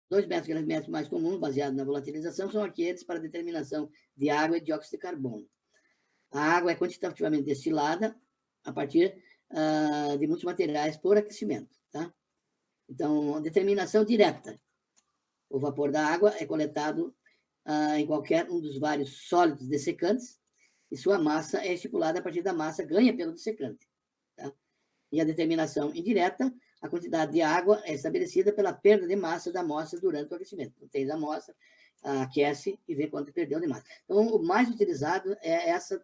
dois métodos mais comuns, baseados na volatilização, são aqueles para determinação de água e dióxido de carbono. A água é quantitativamente destilada a partir de muitos materiais por aquecimento. Tá? Então, determinação direta. O vapor da água é coletado em qualquer um dos vários sólidos dessecantes e sua massa é estipulada a partir da massa ganha pelo dessecante. Tá? E a determinação indireta, a quantidade de água é estabelecida pela perda de massa da amostra durante o aquecimento. Então, tem a amostra, aquece e vê quanto perdeu de massa. Então, o mais utilizado é essa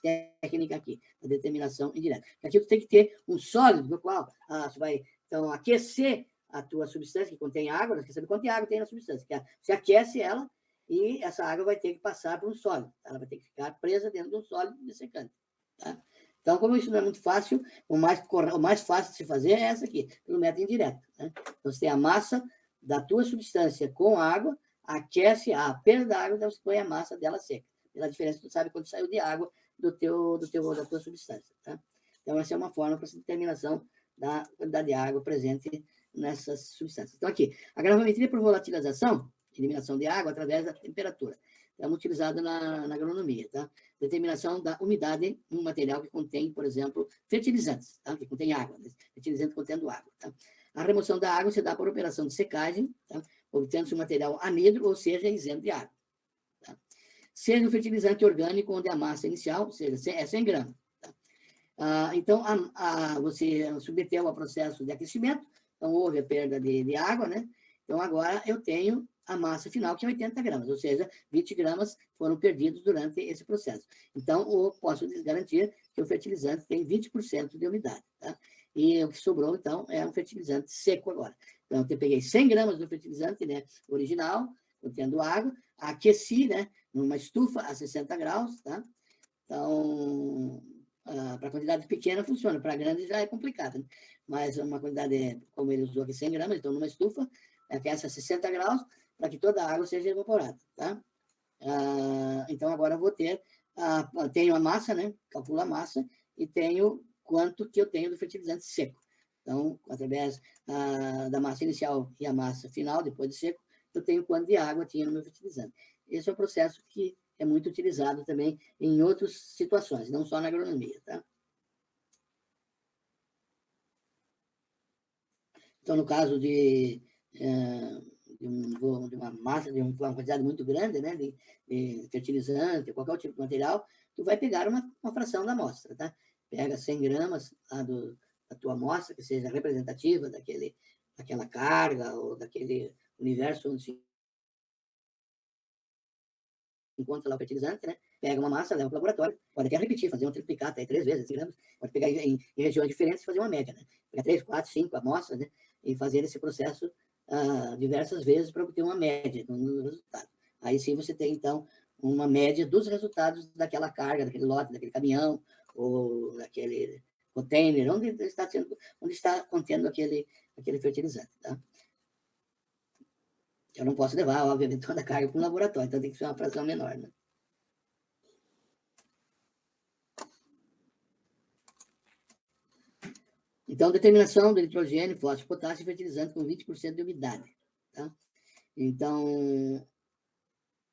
técnica aqui, a determinação indireta. Aqui tu tem que ter um sólido no qual você vai, então, aquecer a tua substância que contém água, você quer saber quanto de água tem na substância. Você aquece ela e essa água vai ter que passar por um sólido. Ela vai ter que ficar presa dentro de um sólido dessecante. Tá? Então, como isso não é muito fácil, o mais fácil de se fazer é essa aqui, pelo método indireto. Né? Então, você tem a massa da tua substância com água, aquece a perda da água, então você põe a massa dela seca. Pela diferença, tu sabe quanto saiu de água da tua substância. Tá? Então, essa é uma forma para essa determinação da quantidade de água presente nessas substâncias. Então, aqui, a gravimetria por volatilização, eliminação de água através da temperatura. É utilizada na agronomia, tá? Determinação da umidade em um material que contém, por exemplo, fertilizantes, tá? Que contém água, né? Fertilizante contendo água, tá? A remoção da água se dá por operação de secagem, tá? Obtendo-se um material anidro, ou seja, isento de água. Tá? Seja um fertilizante orgânico, onde a massa inicial, ou seja, é 100 gramas. Tá? Então, você submeteu ao processo de aquecimento, então houve a perda de água, né? Então, agora eu tenho a massa final, que é 80 gramas, ou seja, 20 gramas foram perdidos durante esse processo. Então, eu posso garantir que o fertilizante tem 20% de umidade. Tá? E o que sobrou, então, é um fertilizante seco agora. Então, eu peguei 100 gramas do fertilizante, né, original, contendo água, aqueci, né, numa estufa a 60 graus, tá? Então, para quantidade pequena funciona, para grande já é complicado, né? Mas uma quantidade, como ele usou aqui, 100 gramas, então numa estufa, aquece a 60 graus, para que toda a água seja evaporada, tá? Então, agora eu vou ter, tenho a massa, né? Calculo a massa e tenho quanto que eu tenho do fertilizante seco. Então, através da massa inicial e a massa final, depois de seco, eu tenho quanto de água tinha no meu fertilizante. Esse é um processo que é muito utilizado também em outras situações, não só na agronomia, tá? Então, no caso de uma massa, de uma quantidade muito grande, né, de fertilizante, qualquer tipo de material, tu vai pegar uma fração da amostra, tá? Pega 100 gramas da tua amostra, que seja representativa daquela carga ou daquele universo onde se encontra lá o fertilizante, né? Pega uma massa, leva para o laboratório, pode até repetir, fazer um triplicado, aí 3 vezes, 100 gramas, pode pegar em regiões diferentes e fazer uma média, né? Pegar 3, 4, 5 amostras, né? E fazer esse processo diversas vezes para obter uma média no resultado. Aí sim você tem, então, uma média dos resultados daquela carga, daquele lote, daquele caminhão, ou daquele container, onde está contendo aquele fertilizante, tá? Eu não posso levar, obviamente, toda a carga para o laboratório, então tem que ser uma fração menor, né? Então, determinação do nitrogênio, fósforo, potássio e fertilizante com 20% de umidade. Tá? Então,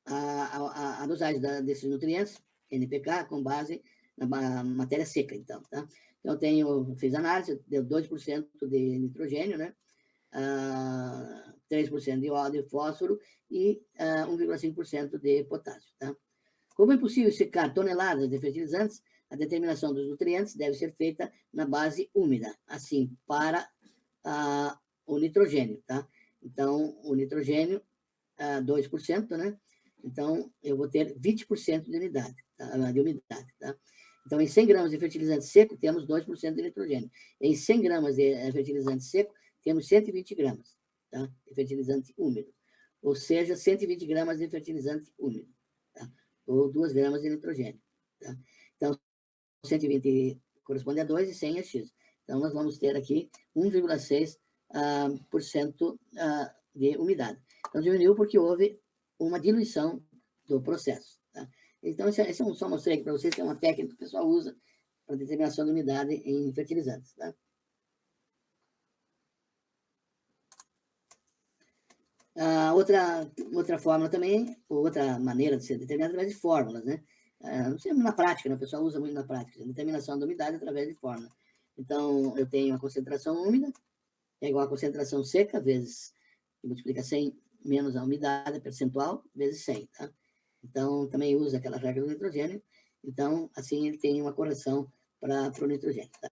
a dosagem desses nutrientes, NPK, com base na matéria seca, então. Tá? Então, fiz análise, deu 2% de nitrogênio, né? 3% de óleo de fósforo e 1,5% de potássio. Tá? Como é possível secar toneladas de fertilizantes, a determinação dos nutrientes deve ser feita na base úmida, assim, para o nitrogênio, tá? Então, o nitrogênio, 2%, né? Então, eu vou ter 20% de umidade, tá? Então, em 100 gramas de fertilizante seco, temos 2% de nitrogênio. Em 100 gramas de fertilizante seco, temos 120 gramas, tá? De fertilizante úmido. Ou seja, 120 gramas de fertilizante úmido, tá? Ou 2 gramas de nitrogênio, tá? Então, 120 corresponde a 2 e 100 a X. Então, nós vamos ter aqui 1,6% de umidade. Então, diminuiu porque houve uma diluição do processo. Tá? Então, esse só mostrei aqui para vocês que é uma técnica que o pessoal usa para determinação de umidade em fertilizantes. Tá? Outra fórmula também, ou outra maneira de ser determinada através de fórmulas, né? Não sei, na prática, né? O pessoal usa muito na prática, a determinação da umidade através de fórmula. Então, eu tenho a concentração úmida, é igual a concentração seca, vezes, multiplica 100 menos a umidade percentual, vezes 100, tá? Então, também usa aquela regra do nitrogênio. Então, assim, ele tem uma correção para o nitrogênio, tá?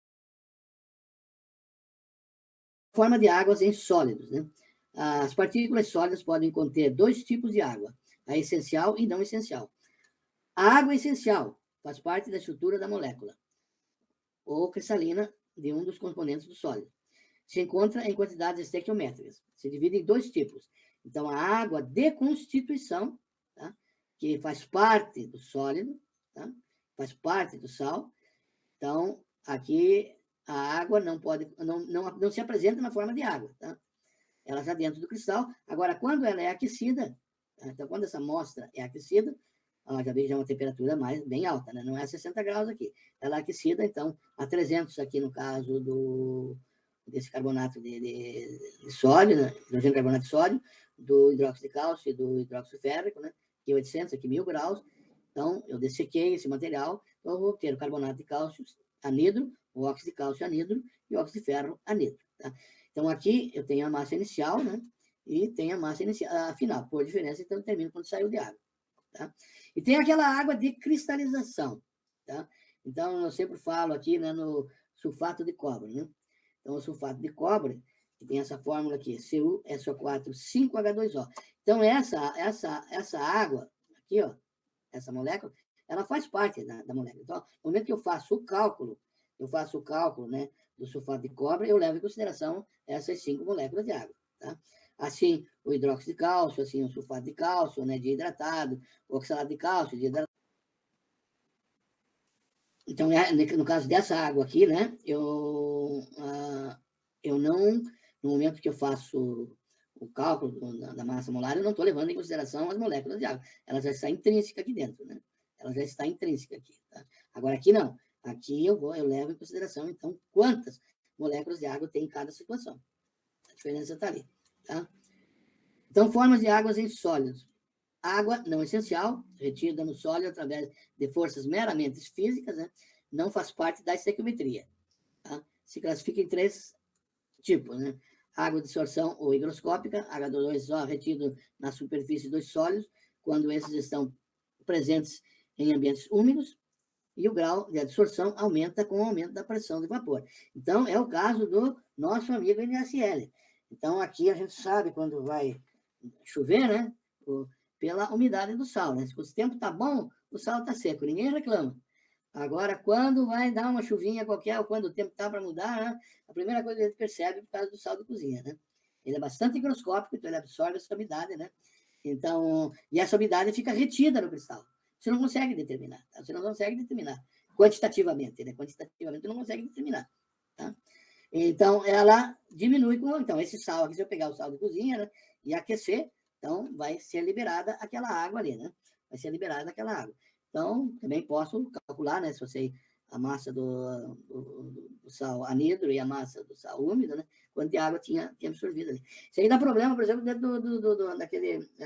Forma de águas em sólidos, né? As partículas sólidas podem conter dois tipos de água, a essencial e não essencial. A água essencial faz parte da estrutura da molécula, ou cristalina de um dos componentes do sólido. Se encontra em quantidades estequiométricas. Se divide em dois tipos. Então, a água de constituição, tá? Que faz parte do sólido, tá? Faz parte do sal. Então, aqui a água não se apresenta na forma de água, tá? Ela está dentro do cristal. Agora, quando ela é aquecida, tá? Então, quando essa amostra é aquecida, já vejo uma temperatura bem alta, né? Não é 60 graus aqui. Ela é aquecida, então, a 300 aqui no caso desse carbonato de sódio, né? Hidrogênio carbonato de sódio, do hidróxido de cálcio e do hidróxido férrico, né? Aqui 800, aqui 1000 graus. Então, eu dessequei esse material, então eu vou ter o carbonato de cálcio anidro, o óxido de cálcio anidro e o óxido de ferro anidro, tá? Então, aqui eu tenho a massa inicial, né? E tenho a massa final. Por diferença, então, eu termino quando saiu de água, tá? E tem aquela água de cristalização, tá? Então, eu sempre falo aqui, né, no sulfato de cobre, né? Então, o sulfato de cobre, que tem essa fórmula aqui, CuSO4, 5H2O. Então, essa água aqui, ó, essa molécula, ela faz parte da molécula. Então, no momento que eu faço o cálculo, né, do sulfato de cobre, eu levo em consideração essas 5 moléculas de água, tá? Assim, o hidróxido de cálcio, assim, o sulfato de cálcio, né, de hidratado, o oxalato de cálcio, de hidratado. Então, no caso dessa água aqui, né, eu não, no momento que eu faço o cálculo da massa molar, eu não estou levando em consideração as moléculas de água. Ela já está intrínseca aqui dentro, né? Ela já está intrínseca aqui, tá? Agora, aqui não. Aqui eu levo em consideração, então, quantas moléculas de água tem em cada situação. A diferença está ali, tá? Então, formas de águas em sólidos. Água não essencial, retida no sólido através de forças meramente físicas, né? Não faz parte da estequiometria, tá? Se classifica em 3 tipos, né? Água de absorção ou higroscópica, H2O retido na superfície dos sólidos, quando esses estão presentes em ambientes úmidos, e o grau de absorção aumenta com o aumento da pressão de vapor. Então, é o caso do nosso amigo NaCl. Então, aqui a gente sabe quando vai chover, né? Pela umidade do sal, né? Se o tempo está bom, o sal está seco, ninguém reclama. Agora, quando vai dar uma chuvinha qualquer, ou quando o tempo está para mudar, né? A primeira coisa que a gente percebe é por causa do sal de cozinha, né? Ele é bastante higroscópico, então ele absorve essa umidade, né? Então, e essa umidade fica retida no cristal. Você não consegue determinar, tá? Você não consegue determinar quantitativamente, né? Quantitativamente não consegue determinar, tá? Então, ela diminui com... Então, esse sal aqui, se eu pegar o sal de cozinha, né, e aquecer, então vai ser liberada aquela água ali, né? Vai ser liberada aquela água. Então, também posso calcular, né? Se você a massa do sal anidro e a massa do sal úmido, né? Quanto de água tinha absorvido ali. Isso aí dá problema, por exemplo, dentro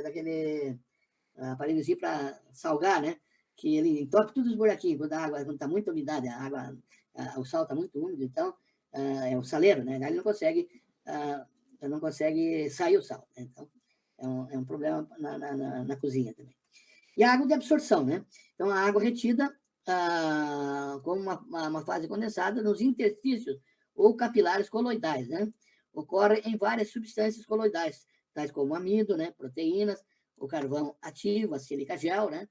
daquele aparelhozinho para salgar, né? Que ele entope todos os buraquinhos quando está muita umidade, o sal está muito úmido, então é o saleiro, né? Ele não consegue sair o sal, né? Então é um problema na cozinha também. E a água de absorção, né? Então, a água retida como uma fase condensada nos interstícios ou capilares coloidais, né? Ocorre em várias substâncias coloidais, tais como amido, né? Proteínas, o carvão ativo, a sílica gel, né?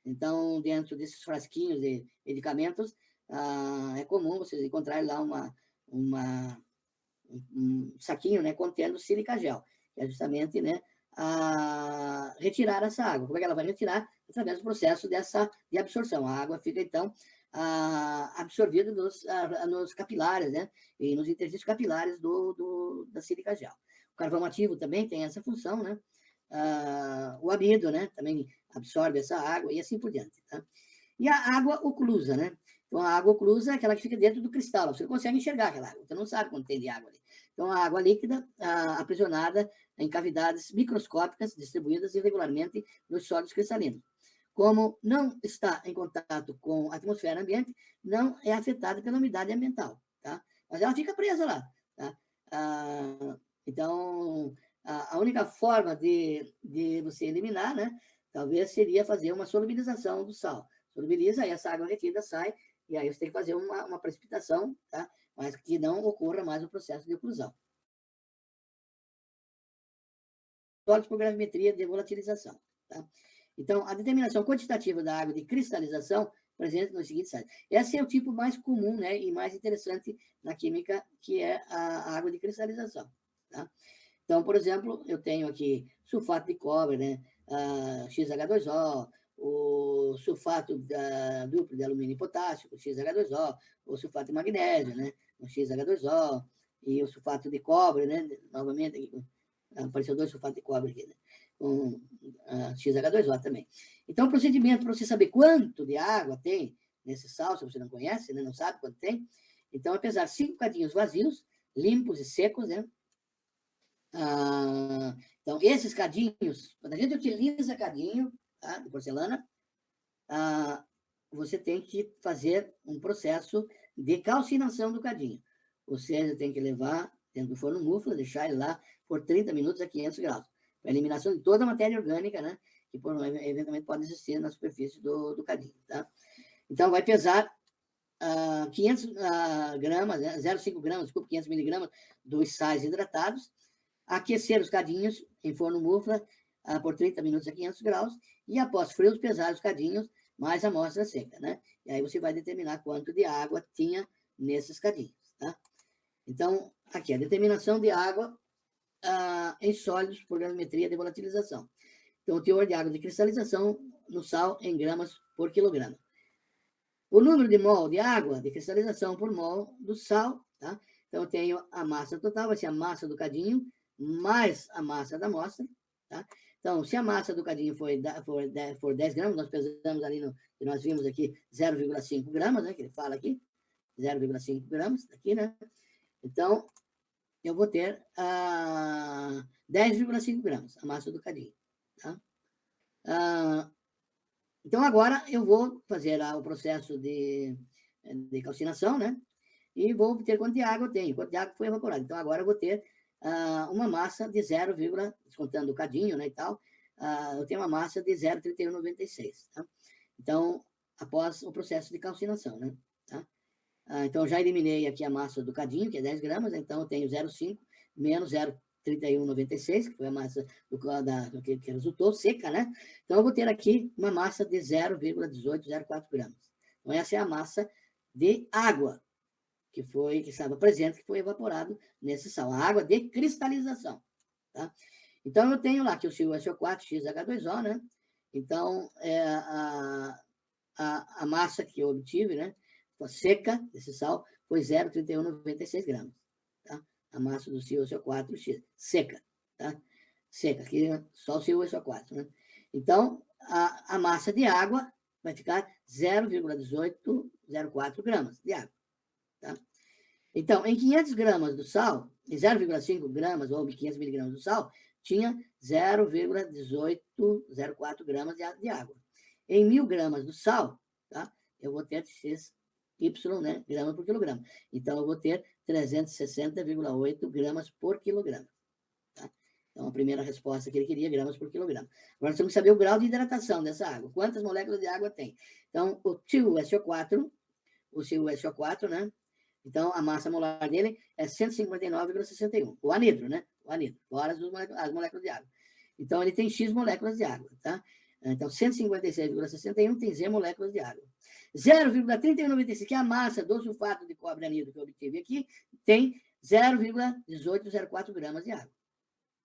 Então, dentro desses frasquinhos de medicamentos, é comum vocês encontrarem lá um saquinho, né? Contendo sílica gel, que é justamente, né? Retirar essa água. Como é que ela vai retirar? Através do processo de absorção. A água fica, então, absorvida nos capilares, né? E nos interstícios capilares da sílica gel. O carvão ativo também tem essa função, né? O amido, né? Também absorve essa água e assim por diante, tá? E a água oclusa, né? Então, a água oclusa é aquela que fica dentro do cristal. Você não consegue enxergar aquela água. Você não sabe quanto tem de água ali. Então, a água líquida aprisionada em cavidades microscópicas distribuídas irregularmente nos sólidos cristalinos. Como não está em contato com a atmosfera ambiente, não é afetada pela umidade ambiental, tá? Mas ela fica presa lá, tá? Então, a única forma de você eliminar, né, talvez seria fazer uma solubilização do sal. Solubiliza, aí essa água retida sai, e aí você tem que fazer uma precipitação, tá? Mas que não ocorra mais o processo de oclusão. Sólidos por gravimetria de volatilização, tá? Então, a determinação quantitativa da água de cristalização presente nos seguintes sites. Esse é o tipo mais comum, né, e mais interessante na química, que é a água de cristalização, tá? Então, por exemplo, eu tenho aqui sulfato de cobre, né, XH2O, o sulfato duplo de alumínio e potássio, o XH2O, o sulfato de magnésio, né, o XH2O, e o sulfato de cobre, né, novamente, apareceu 2 sulfatos de cobre aqui, né, com XH2O também. Então, o procedimento para você saber quanto de água tem nesse sal, se você não conhece, né, não sabe quanto tem, então, pesar 5 cadinhos vazios, limpos e secos, né? Então, esses cadinhos, quando a gente utiliza cadinho, tá, de porcelana, você tem que fazer um processo de calcinação do cadinho. Ou seja, tem que levar dentro do forno mufla, deixar ele lá por 30 minutos a 500 graus, para eliminação de toda a matéria orgânica, né, que eventualmente pode existir na superfície do cadinho, tá? Então, vai pesar 500 gramas, né, 0,5 gramas, desculpa, 500 miligramas dos sais hidratados, aquecer os cadinhos em forno mufla por 30 minutos a 500 graus, e após frios, pesar os cadinhos mais a amostra seca, né? E aí você vai determinar quanto de água tinha nesses cadinhos, tá? Então, aqui, a determinação de água em sólidos por gravimetria de volatilização. Então, o teor de água de cristalização no sal em gramas por quilograma. O número de mol de água de cristalização por mol do sal, tá? Então, eu tenho a massa total, vai ser a massa do cadinho, mais a massa da amostra, tá? Então, se a massa do cadinho for 10 gramas, nós pesamos ali, que nós vimos aqui, 0,5 gramas, né, que ele fala aqui, 0,5 gramas, aqui, né? Então, eu vou ter 10,5 gramas, a massa do cadinho, tá? Então, agora eu vou fazer o processo de calcinação, né? E vou obter quanto de água eu tenho, quanto de água foi evaporada. Então, agora eu vou ter uma massa de 0, descontando o cadinho, né, e tal, eu tenho uma massa de 0,3196, tá? Então, após o processo de calcinação, né? Tá? Então, já eliminei aqui a massa do cadinho, que é 10 gramas, então eu tenho 0,5 menos 0,3196, que foi a massa que resultou, seca, né? Então, eu vou ter aqui uma massa de 0,1804 gramas. Então, essa é a massa de água que estava presente, que foi evaporado nesse sal, a água de cristalização, tá? Então, eu tenho lá que o CuSO4, XH2O, né? Então, a massa que eu obtive, né, seca desse sal, foi 0,3196 gramas, tá? A massa do CuSO4X, seca, tá? Seca, aqui só o CuSO4, né? Então, a massa de água vai ficar 0,1804 gramas de água, tá? Então, em 500 gramas do sal, em 0,5 gramas ou 500 miligramas do sal, tinha 0,1804 gramas de água. Em 1.000 gramas do sal, tá? Eu vou ter XY, né, grama por quilograma. Então, eu vou ter 360,8 gramas por quilograma. Tá? Então, a primeira resposta que ele queria, gramas por quilograma. Agora, nós temos que saber o grau de hidratação dessa água. Quantas moléculas de água tem? Então, o CuSO4, né? Então, a massa molar dele é 159,61. O anidro, né? O anidro, fora as moléculas de água. Então, ele tem X moléculas de água, tá? Então, 156,61 tem Z moléculas de água. 0,3195, que é a massa do sulfato de cobre anidro que eu obtive aqui, tem 0,1804 gramas de água.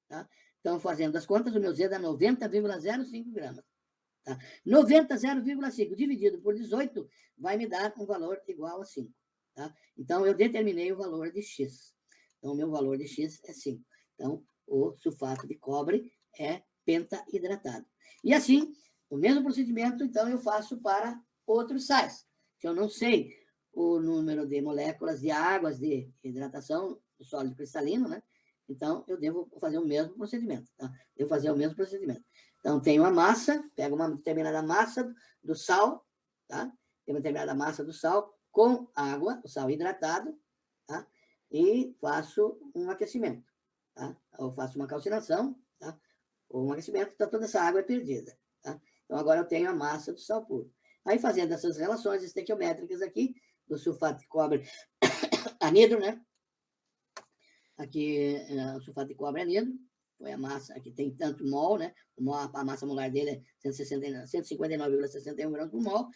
Tá? Então, fazendo as contas, o meu Z dá 90,05 gramas. Tá? 90,05 dividido por 18 vai me dar um valor igual a 5. Tá? Então, eu determinei o valor de X. Então, o meu valor de X é 5. Então, o sulfato de cobre é pentahidratado. E assim, o mesmo procedimento, então, eu faço para outros sais. Se eu não sei o número de moléculas de águas de hidratação do sólido cristalino, né? Então, eu devo fazer o mesmo procedimento, tá? Devo fazer o mesmo procedimento. Então, tenho a massa, pego uma determinada massa do sal, tá? Tenho uma determinada massa do sal com água, o sal hidratado, tá? E faço um aquecimento, tá? Ou faço uma calcinação, tá? Ou um aquecimento, então toda essa água é perdida, tá? Então, agora eu tenho a massa do sal puro. Aí, fazendo essas relações estequiométricas aqui, do sulfato de cobre anidro, né? Aqui, o sulfato de cobre anidro, foi a massa, aqui tem tanto mol, né? A massa molar dele é 159,61 gramas por mol.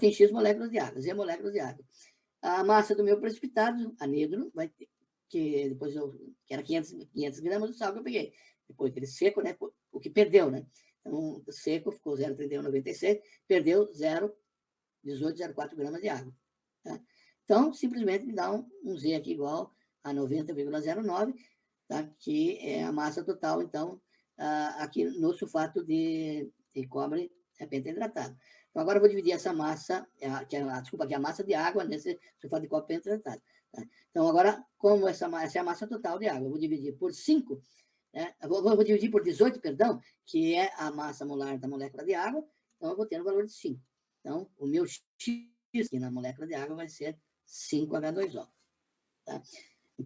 Tem X moléculas de água, Z moléculas de água. A massa do meu precipitado, anidro, vai ter, que depois que era 500 gramas do sal que eu peguei. Depois ele seco, né? O que perdeu, né? Então, seco ficou 0,3196, perdeu 0,1804 gramas de água. Tá? Então, simplesmente me dá um Z aqui igual a 90,09, tá? Que é a massa total, então, aqui no sulfato de cobre pentahidratado. Então, agora eu vou dividir essa massa, que é a massa de água nesse sulfato de cobre pentahidratado. Tá? Então, agora, como essa é a massa total de água, eu vou dividir por 5, né? Vou dividir por 18, perdão, que é a massa molar da molécula de água, então eu vou ter um valor de 5. Então, o meu X aqui na molécula de água vai ser 5H2O. Tá?